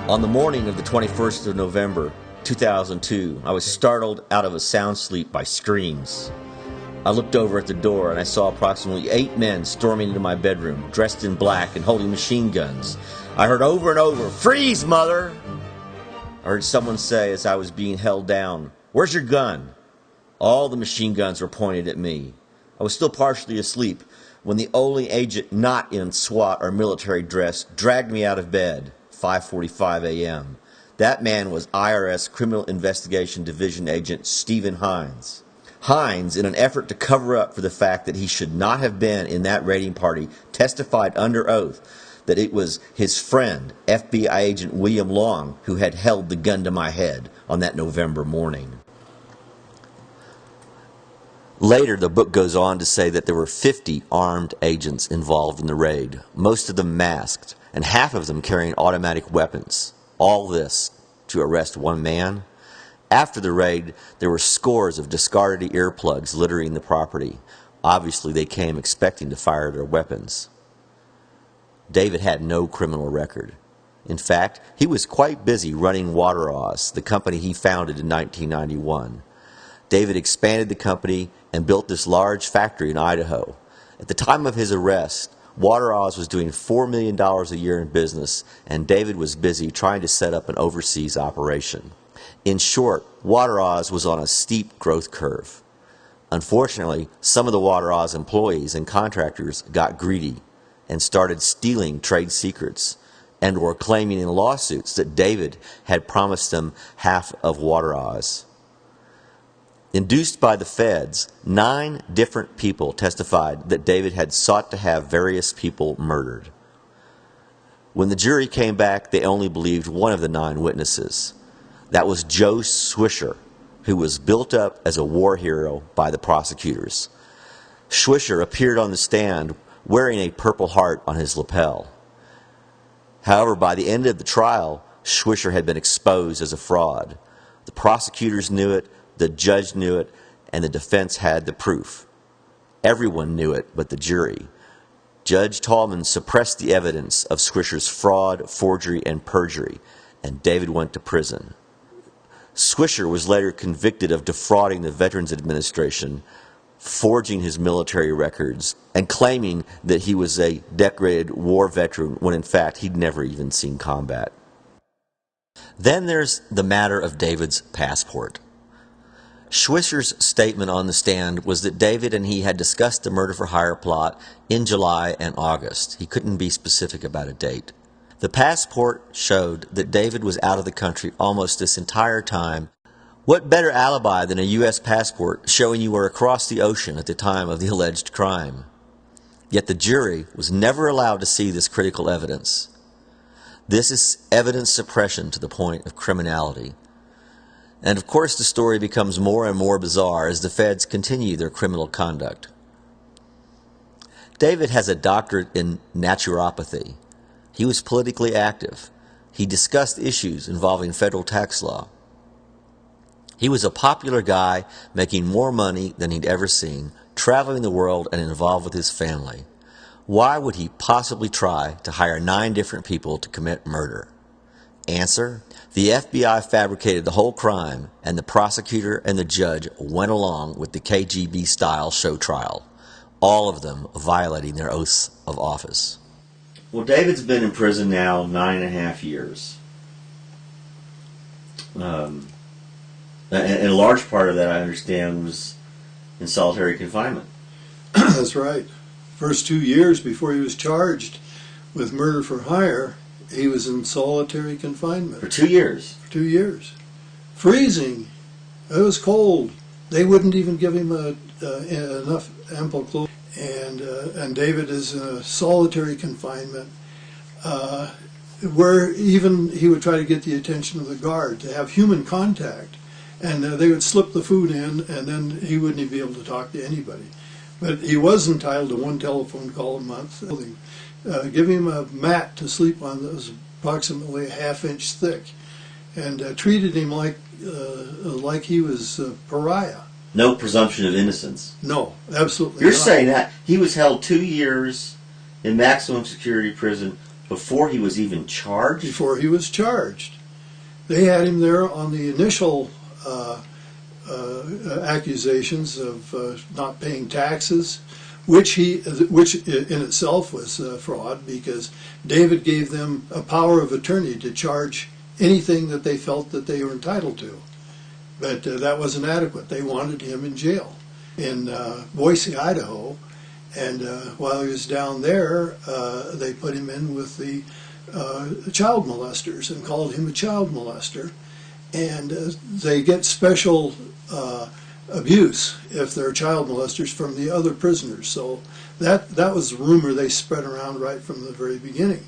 On the morning of the 21st of November, 2002, I was startled out of a sound sleep by screams. I looked over at the door and I saw approximately 8 men storming into my bedroom, dressed in black and holding machine guns. I heard over and over, "Freeze, mother!" I heard someone say as I was being held down, "Where's your gun?" All the machine guns were pointed at me. I was still partially asleep when the only agent not in SWAT or military dress dragged me out of bed. 5:45 a.m. That man was IRS Criminal Investigation Division Agent Stephen Hines. Hines, in an effort to cover up for the fact that he should not have been in that raiding party, testified under oath that it was his friend, FBI agent William Long, who had held the gun to my head on that November morning. Later, the book goes on to say that there were 50 armed agents involved in the raid, most of them masked, and half of them carrying automatic weapons. All this to arrest one man? After the raid, there were scores of discarded earplugs littering the property. Obviously, they came expecting to fire their weapons. David had no criminal record. In fact, he was quite busy running Waterause, the company he founded in 1991. David expanded the company and built this large factory in Idaho. At the time of his arrest, Waterause was doing $4 million a year in business, and David was busy trying to set up an overseas operation. In short, Waterause was on a steep growth curve. Unfortunately, some of the Waterause employees and contractors got greedy and started stealing trade secrets and were claiming in lawsuits that David had promised them half of Waterause. Induced by the feds, 9 different people testified that David had sought to have various people murdered. When the jury came back, they only believed one of the 9 witnesses. That was Joe Swisher, who was built up as a war hero by the prosecutors. Swisher appeared on the stand wearing a Purple Heart on his lapel. However, by the end of the trial, Swisher had been exposed as a fraud. The prosecutors knew it, the judge knew it, and the defense had the proof. Everyone knew it but the jury. Judge Tallman suppressed the evidence of Swisher's fraud, forgery, and perjury, and David went to prison. Swisher was later convicted of defrauding the Veterans Administration, forging his military records, and claiming that he was a decorated war veteran when in fact he'd never even seen combat. Then there's the matter of David's passport. Swisher's statement on the stand was that David and he had discussed the murder-for-hire plot in July and August. He couldn't be specific about a date. The passport showed that David was out of the country almost this entire time. What better alibi than a U.S. passport showing you were across the ocean at the time of the alleged crime? Yet the jury was never allowed to see this critical evidence. This is evidence suppression to the point of criminality. And of course the story becomes more and more bizarre as the feds continue their criminal conduct. David has a doctorate in naturopathy. He was politically active. He discussed issues involving federal tax law. He was a popular guy making more money than he'd ever seen, traveling the world and involved with his family. Why would he possibly try to hire 9 different people to commit murder? Answer: the FBI fabricated the whole crime, and the prosecutor and the judge went along with the KGB-style show trial, all of them violating their oaths of office. Well, David's been in prison now 9.5 years. And a large part of that, I understand, was in solitary confinement. That's right. First 2 years before he was charged with murder for hire, he was in solitary confinement. For 2 years? For 2 years. Freezing. It was cold. They wouldn't even give him enough ample clothes. And David is in a solitary confinement where even he would try to get the attention of the guard, to have human contact. And they would slip the food in, and then he wouldn't be able to talk to anybody. But he was entitled to 1 telephone call a month. Give him a mat to sleep on that was approximately a ½ inch thick, and treated him like he was a pariah. No presumption of innocence. No, absolutely You're not. saying that he was held 2 years in maximum security prison before he was even charged? Before he was charged. They had him there on the initial accusations of not paying taxes, which in itself was fraud, because David gave them a power of attorney to charge anything that they felt that they were entitled to. But that wasn't adequate. They wanted him in jail in Boise, Idaho, and while he was down there, they put him in with the child molesters and called him a child molester. And they get special abuse if they're child molesters from the other prisoners. So that was the rumor they spread around right from the very beginning.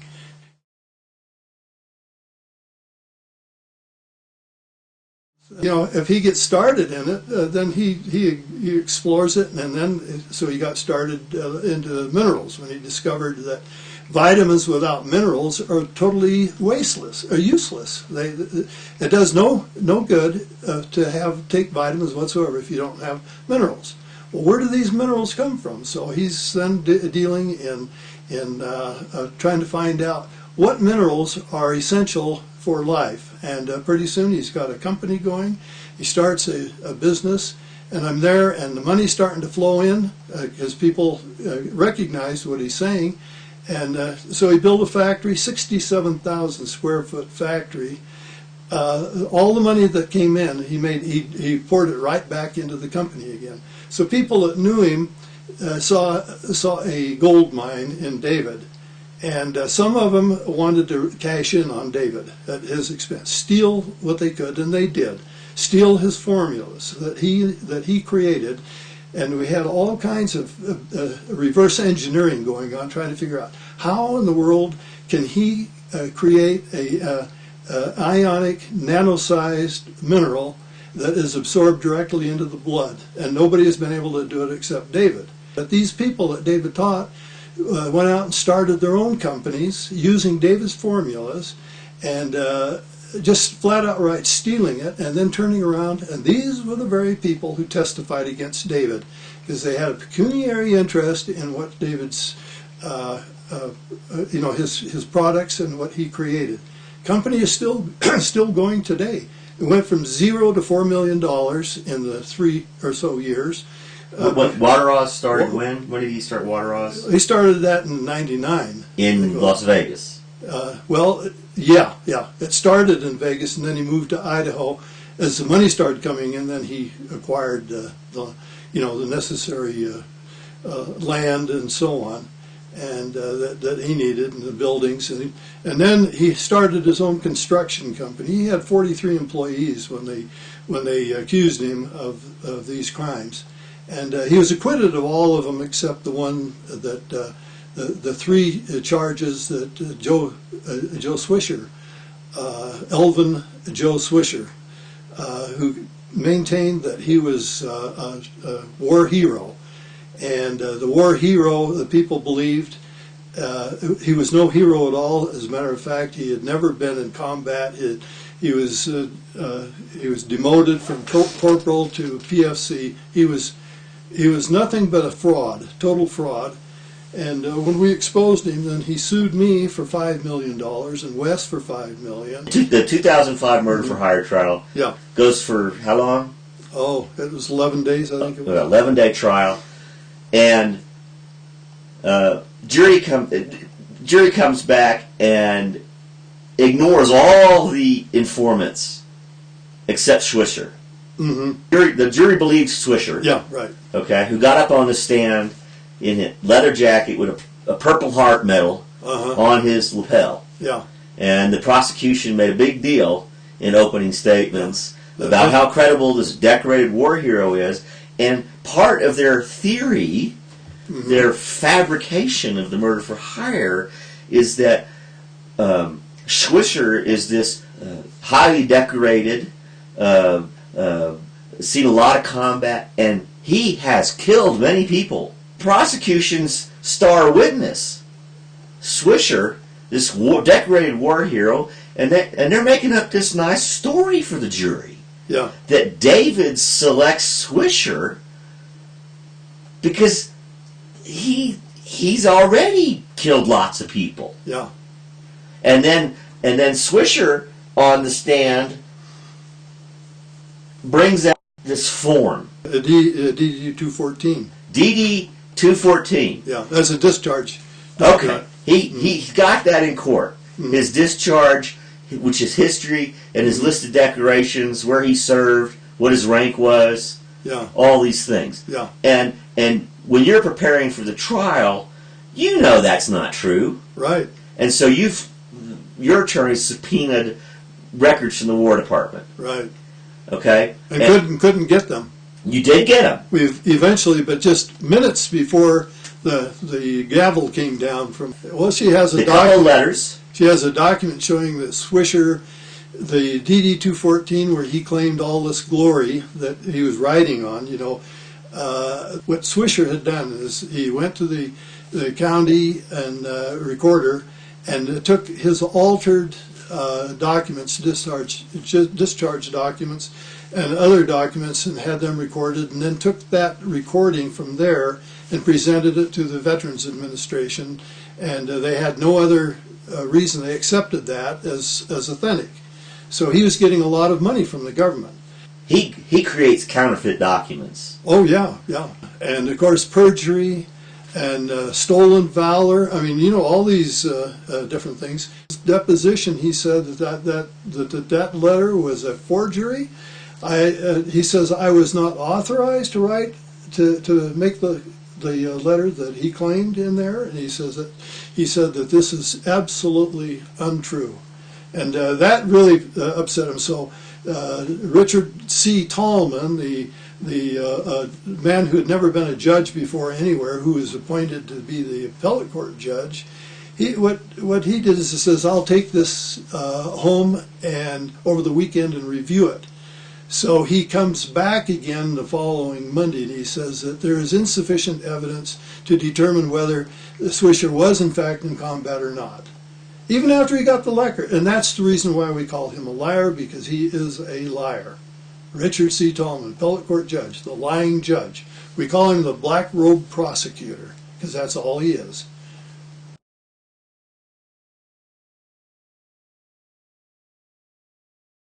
You know, if he gets started in it, then he explores it, and then so he got started into minerals when he discovered that vitamins without minerals are totally wasteless or useless. It does no good to take vitamins whatsoever if you don't have minerals. Well, where do these minerals come from? So he's then dealing in trying to find out what minerals are essential for life. And pretty soon he's got a company going. He starts a business, and I'm there, and the money's starting to flow in because people recognize what he's saying. And so he built a factory, 67,000 square foot factory. All the money that came in, he poured it right back into the company again. So people that knew him saw a gold mine in David. And some of them wanted to cash in on David at his expense, steal what they could, and they did. Steal his formulas that he created, and we had all kinds of reverse engineering going on, trying to figure out how in the world can he create a ionic, nano-sized mineral that is absorbed directly into the blood, and nobody has been able to do it except David. But these people that David taught went out and started their own companies using David's formulas, and just flat outright stealing it and then turning around. And these were the very people who testified against David, because they had a pecuniary interest in what David's, his products and what he created. Company is still going today. It went from $0 to $4 million in the 3 or so years. What Waterose started when? When did he start Waterose? He started that in '99. In Las Vegas? Yeah. It started in Vegas, and then he moved to Idaho. As the money started coming in, then he acquired the necessary land and so on, and that he needed, and the buildings. And then he started his own construction company. He had 43 employees when they accused him of these crimes. And he was acquitted of all of them except the one that the 3 charges that Joe Swisher, Elvin Joe Swisher, who maintained that he was a war hero. And the war hero, the people believed, he was no hero at all. As a matter of fact, he had never been in combat. He was demoted from corporal to PFC. He was nothing but a fraud, total fraud. And when we exposed him, then he sued me for $5 million and Wes for $5 million. The 2005 murder for hire trial goes for how long? Oh, it was 11 days, I think it was. 11-day trial. And jury comes back and ignores all the informants except Swisher. Mm-hmm. The jury believes Swisher. Yeah, right. Okay, who got up on the stand in a leather jacket with a Purple Heart medal on his lapel. Yeah. And the prosecution made a big deal in opening statements about how credible this decorated war hero is. And part of their theory, their fabrication of the murder for hire, is that Swisher is this highly decorated, seen a lot of combat, and he has killed many people. Prosecution's star witness, Swisher, this decorated war hero, and they're making up this nice story for the jury. Yeah. That David selects Swisher because he's already killed lots of people. Yeah. And then Swisher on the stand brings out this form. DD-214. DD-214. Yeah, that's a discharge. Okay. He got that in court. His discharge, which is history, and his list of decorations, where he served, what his rank was, all these things. Yeah. And when you're preparing for the trial, you know that's not true. Right. And so your attorney subpoenaed records from the War Department. Right. Okay? And couldn't get them. You did get them. We've eventually, but just minutes before the gavel came down from, well, she has a couple letters. She has a document showing that Swisher, the DD-214, where he claimed all this glory that he was riding on, what Swisher had done is he went to the county and recorder and took his altered documents, discharge documents, and other documents, and had them recorded, and then took that recording from there and presented it to the Veterans Administration, and they had no other reason. They accepted that as authentic. So he was getting a lot of money from the government. He creates counterfeit documents. Oh yeah, yeah, and of course perjury and stolen valor. I mean, all these different things. His deposition, he said that letter was a forgery. He says I was not authorized to write to make the letter that he claimed in there, and he said that this is absolutely untrue, and that really upset him. So Richard C. Tallman, the man who had never been a judge before anywhere, who was appointed to be the appellate court judge, what he did is he says, I'll take this home and over the weekend and review it. So he comes back again the following Monday, and he says that there is insufficient evidence to determine whether Swisher was in fact in combat or not, even after he got the record. And that's the reason why we call him a liar, because he is a liar. Richard C. Tallman, appellate court judge, the lying judge. We call him the black robe prosecutor, because that's all he is.